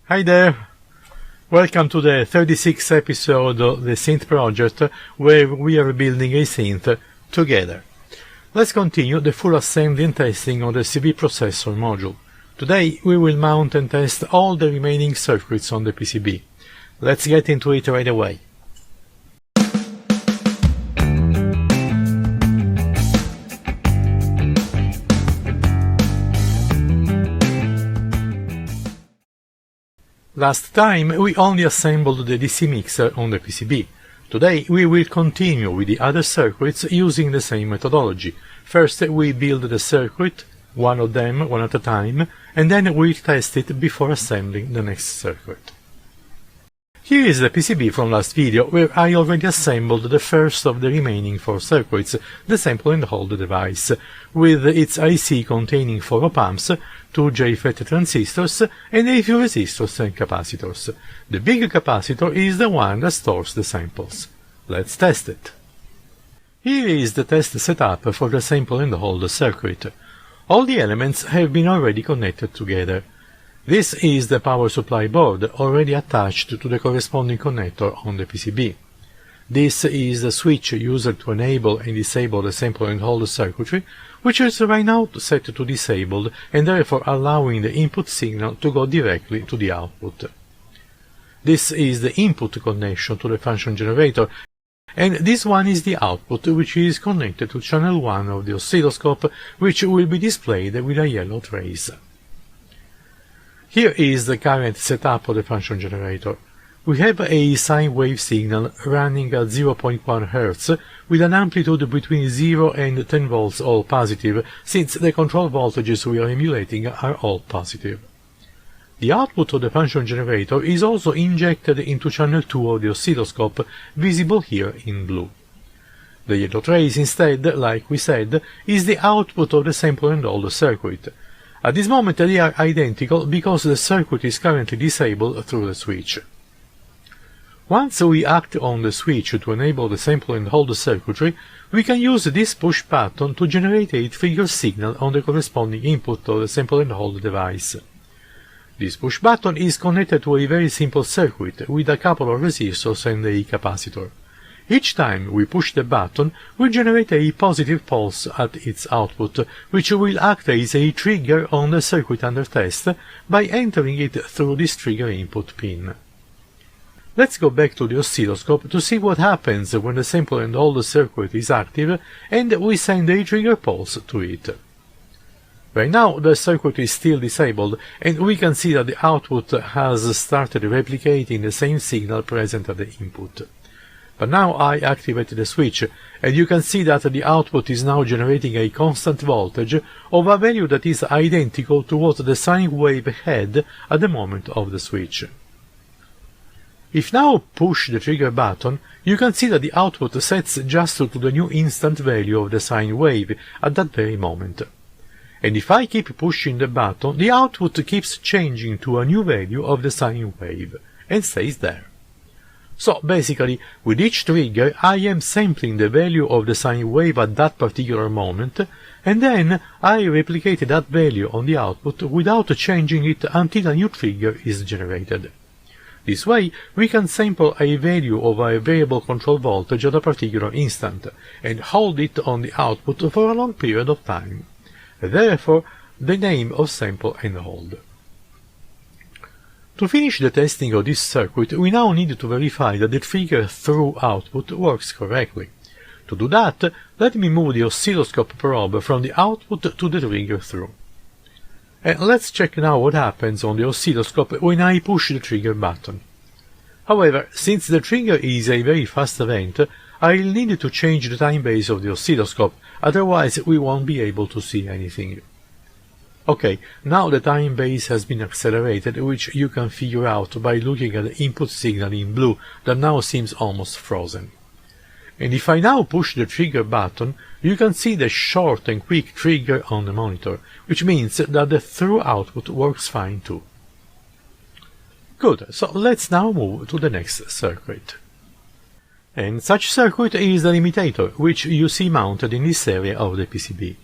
Hi there! Welcome to the 36th episode of the Synth project, where we are building a synth together. Let's continue the full assembly and testing of the CV Processor module. Today we will mount and test all the remaining circuits on the PCB. Let's get into it right away. Last time we only assembled the DC mixer on the PCB. Today we will continue with the other circuits using the same methodology. First we build the circuit, one of them one at a time, and then we'll test it before assembling the next circuit. Here is the PCB from last video, where I already assembled the first of the remaining 4 circuits, the sample and hold device, with its IC containing 4 op-amps, 2 JFET transistors, and a few resistors and capacitors. The big capacitor is the one that stores the samples. Let's test it. Here is the test setup for the sample and hold circuit. All the elements have been already connected together. This is the power supply board, already attached to the corresponding connector on the PCB. This is the switch used to enable and disable the sample and hold circuitry, which is right now set to disabled and therefore allowing the input signal to go directly to the output. This is the input connection to the function generator, and this one is the output, which is connected to channel 1 of the oscilloscope, which will be displayed with a yellow trace. Here is the current setup of the function generator. We have a sine wave signal running at 0.1 Hz with an amplitude between 0 and 10 volts all positive, since the control voltages we are emulating are all positive. The output of the function generator is also injected into channel 2 of the oscilloscope, visible here in blue. The yellow trace instead, like we said, is the output of the sample and hold circuit. At this moment they are identical because the circuit is currently disabled through the switch. Once we act on the switch to enable the sample and hold circuitry, we can use this push button to generate a trigger signal on the corresponding input of the sample and hold device. This push button is connected to a very simple circuit with a couple of resistors and a capacitor. Each time we push the button, we generate a positive pulse at its output, which will act as a trigger on the circuit under test by entering it through this trigger input pin. Let's go back to the oscilloscope to see what happens when the sample and hold circuit is active and we send a trigger pulse to it. Right now the circuit is still disabled, and we can see that the output has started replicating the same signal present at the input. But now I activate the switch, and you can see that the output is now generating a constant voltage of a value that is identical to what the sine wave had at the moment of the switch. If now push the trigger button, you can see that the output sets just to the new instant value of the sine wave at that very moment. And if I keep pushing the button, the output keeps changing to a new value of the sine wave, and stays there. So basically, with each trigger I am sampling the value of the sine wave at that particular moment, and then I replicate that value on the output without changing it until a new trigger is generated. This way we can sample a value of a variable control voltage at a particular instant, and hold it on the output for a long period of time. Therefore, the name of sample and hold. To finish the testing of this circuit, we now need to verify that the trigger through output works correctly. To do that, let me move the oscilloscope probe from the output to the trigger through. And let's check now what happens on the oscilloscope when I push the trigger button. However, since the trigger is a very fast event, I'll need to change the time base of the oscilloscope, otherwise we won't be able to see anything. Okay, now the time base has been accelerated, which you can figure out by looking at the input signal in blue that now seems almost frozen. And if I now push the trigger button, you can see the short and quick trigger on the monitor, which means that the through output works fine too. Good, so let's now move to the next circuit. And such circuit is the limitator, which you see mounted in this area of the PCB.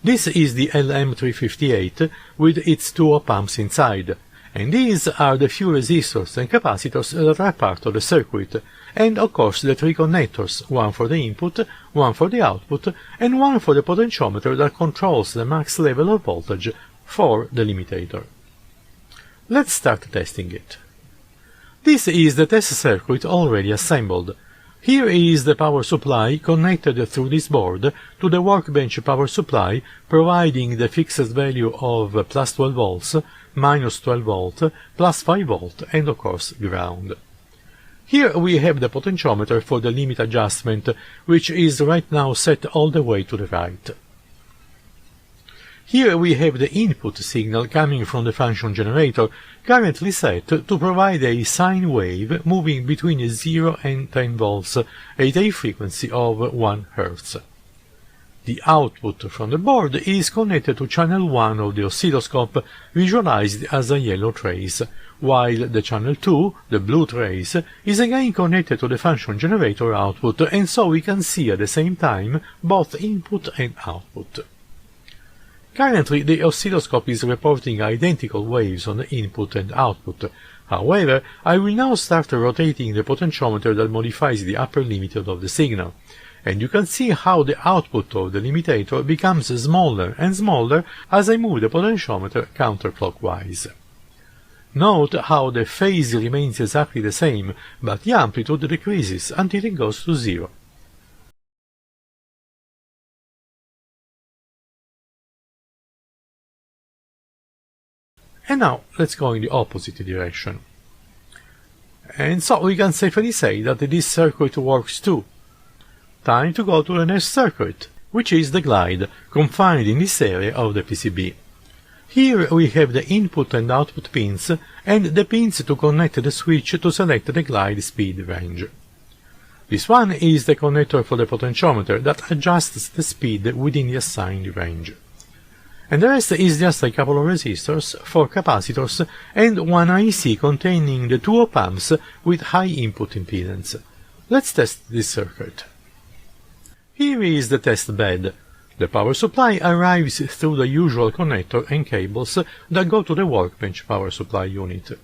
This is the LM358 with its 2 op-amps inside, And these are the few resistors and capacitors that are part of the circuit, and of course the three connectors, one for the input, one for the output, and one for the potentiometer that controls the max level of voltage for the limitator. Let's start testing it. This is the test circuit already assembled. Here is the power supply connected through this board to the workbench power supply, providing the fixed value of plus 12 volts, minus 12 volt, plus 5 volt, and of course ground. Here we have the potentiometer for the limit adjustment, which is right now set all the way to the right. Here we have the input signal coming from the function generator, currently set to provide a sine wave moving between 0 and 10 volts at a frequency of 1 Hz. The output from the board is connected to channel 1 of the oscilloscope, visualized as a yellow trace, while the channel 2, the blue trace, is again connected to the function generator output, and so we can see at the same time both input and output. Currently, the oscilloscope is reporting identical waves on the input and output. However, I will now start rotating the potentiometer that modifies the upper limit of the signal, and you can see how the output of the limitator becomes smaller and smaller as I move the potentiometer counterclockwise. Note how the phase remains exactly the same, but the amplitude decreases until it goes to 0. And now let's go in the opposite direction. And so we can safely say that this circuit works too. Time to go to the next circuit, which is the glide, confined in this area of the PCB. Here we have the input and output pins, and the pins to connect the switch to select the glide speed range. This one is the connector for the potentiometer that adjusts the speed within the assigned range. And the rest is just a couple of resistors, 4 capacitors, and one IC containing the 2 op-amps with high input impedance. Let's test this circuit. Here is the test bed. The power supply arrives through the usual connector and cables that go to the workbench power supply unit.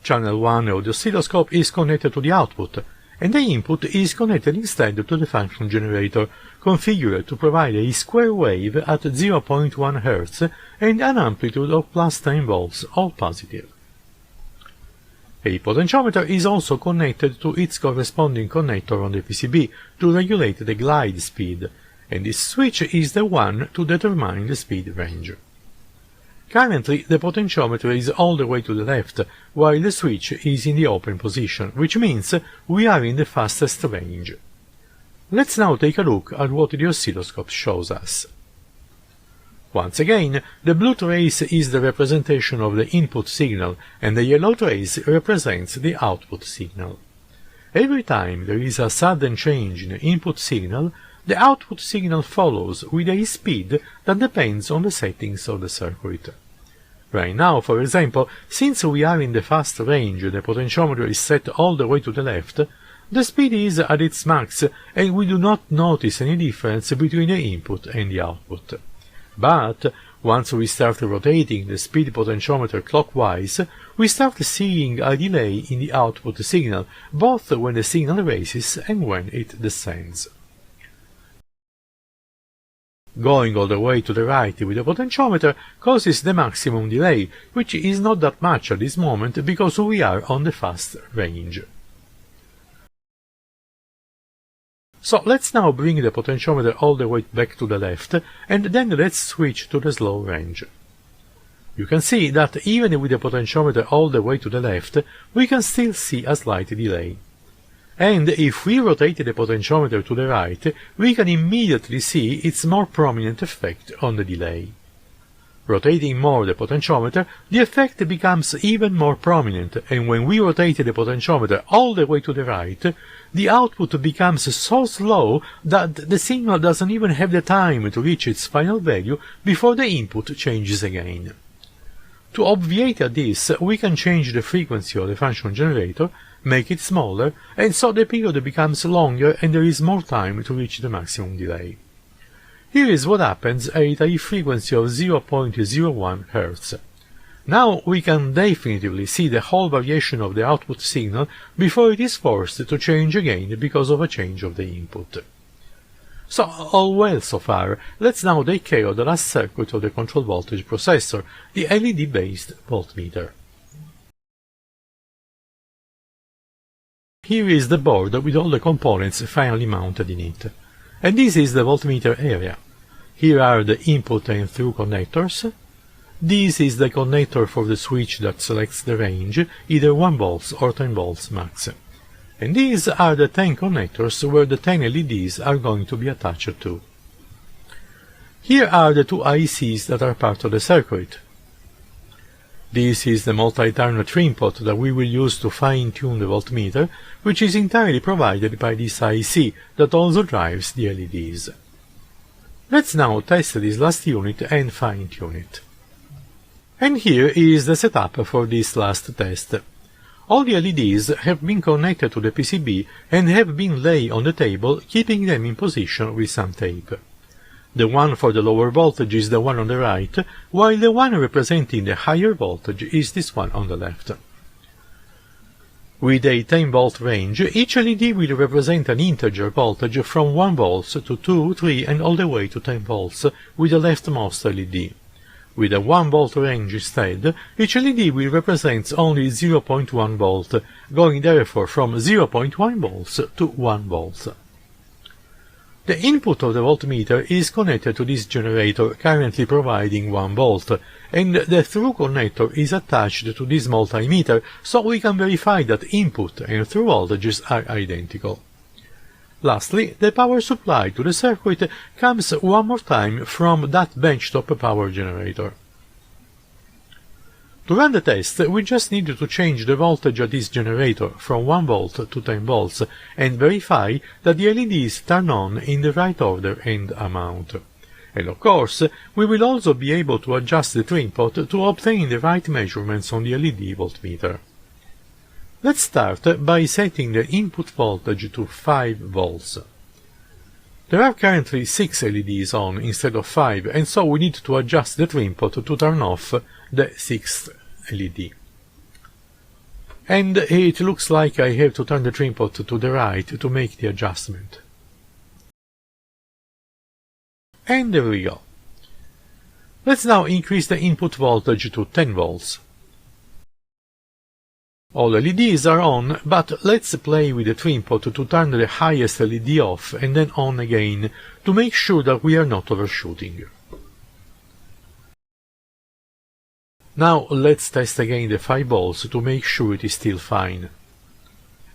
Channel 1 of the oscilloscope is connected to the output, and the input is connected instead to the function generator, configured to provide a square wave at 0.1 Hz and an amplitude of plus 10 volts, all positive. A potentiometer is also connected to its corresponding connector on the PCB to regulate the glide speed, and this switch is the one to determine the speed range. Currently, the potentiometer is all the way to the left, while the switch is in the open position, which means we are in the fastest range. Let's now take a look at what the oscilloscope shows us. Once again, the blue trace is the representation of the input signal, and the yellow trace represents the output signal. Every time there is a sudden change in the input signal, the output signal follows with a speed that depends on the settings of the circuit. Right now, for example, since we are in the fast range, the potentiometer is set all the way to the left, the speed is at its max, and we do not notice any difference between the input and the output. But once we start rotating the speed potentiometer clockwise, we start seeing a delay in the output signal, both when the signal raises and when it descends. Going all the way to the right with the potentiometer causes the maximum delay, which is not that much at this moment because we are on the fast range. So let's now bring the potentiometer all the way back to the left, and then let's switch to the slow range. You can see that even with the potentiometer all the way to the left, we can still see a slight delay. And if we rotate the potentiometer to the right, we can immediately see its more prominent effect on the delay. Rotating more the potentiometer, the effect becomes even more prominent, and when we rotate the potentiometer all the way to the right, the output becomes so slow that the signal doesn't even have the time to reach its final value before the input changes again. To obviate this, we can change the frequency of the function generator, make it smaller, and so the period becomes longer and there is more time to reach the maximum delay. Here is what happens at a frequency of 0.01 Hz. Now we can definitively see the whole variation of the output signal before it is forced to change again because of a change of the input. So, all well so far. Let's now take care of the last circuit of the control voltage processor, the LED-based voltmeter. Here is the board with all the components finally mounted in it. And this is the voltmeter area. Here are the input and through connectors. This is the connector for the switch that selects the range, either 1 volts or 10 volts max. And these are the 10 connectors where the 10 LEDs are going to be attached to. Here are the 2 ICs that are part of the circuit. This is the multi-turn trim pot that we will use to fine-tune the voltmeter, which is entirely provided by this IC that also drives the LEDs. Let's now test this last unit and fine-tune it. And here is the setup for this last test. All the LEDs have been connected to the PCB and have been laid on the table, keeping them in position with some tape. The one for the lower voltage is the one on the right, while the one representing the higher voltage is this one on the left. With a 10 volt range, each LED will represent an integer voltage from 1 volts to 2, 3 and all the way to 10 volts with the leftmost LED. With a 1 volt range instead, each LED will represent only 0.1 volt, going therefore from 0.1 volts to 1 volt. The input of the voltmeter is connected to this generator currently providing 1 volt, and the through connector is attached to this multimeter, so we can verify that input and through voltages are identical. Lastly, the power supply to the circuit comes one more time from that benchtop power generator. To run the test, we just need to change the voltage of this generator from 1 volt to 10 volts and verify that the LEDs turn on in the right order and amount. And of course, we will also be able to adjust the trim pot to obtain the right measurements on the LED voltmeter. Let's start by setting the input voltage to 5 volts. There are currently 6 LEDs on instead of 5, and so we need to adjust the trim pot to turn off the 6th LED. And it looks like I have to turn the trim pot to the right to make the adjustment. And there we go. Let's now increase the input voltage to 10 volts. All LEDs are on, but let's play with the trim pot to turn the highest LED off and then on again to make sure that we are not overshooting. Now let's test again the 5 volts to make sure it is still fine.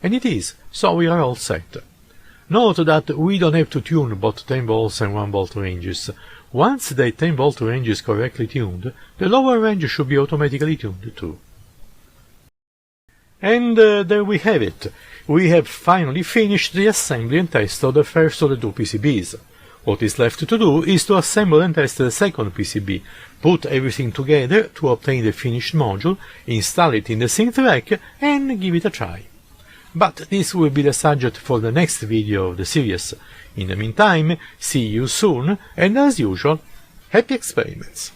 And it is, so we are all set. Note that we don't have to tune both 10 volts and 1 volt ranges. Once the 10 volt range is correctly tuned, the lower range should be automatically tuned too. And there we have it. We have finally finished the assembly and test of the first of the 2 PCBs. What is left to do is to assemble and test the second PCB, put everything together to obtain the finished module, install it in the Synth rack and give it a try. But this will be the subject for the next video of the series. In the meantime, see you soon, and as usual, happy experiments!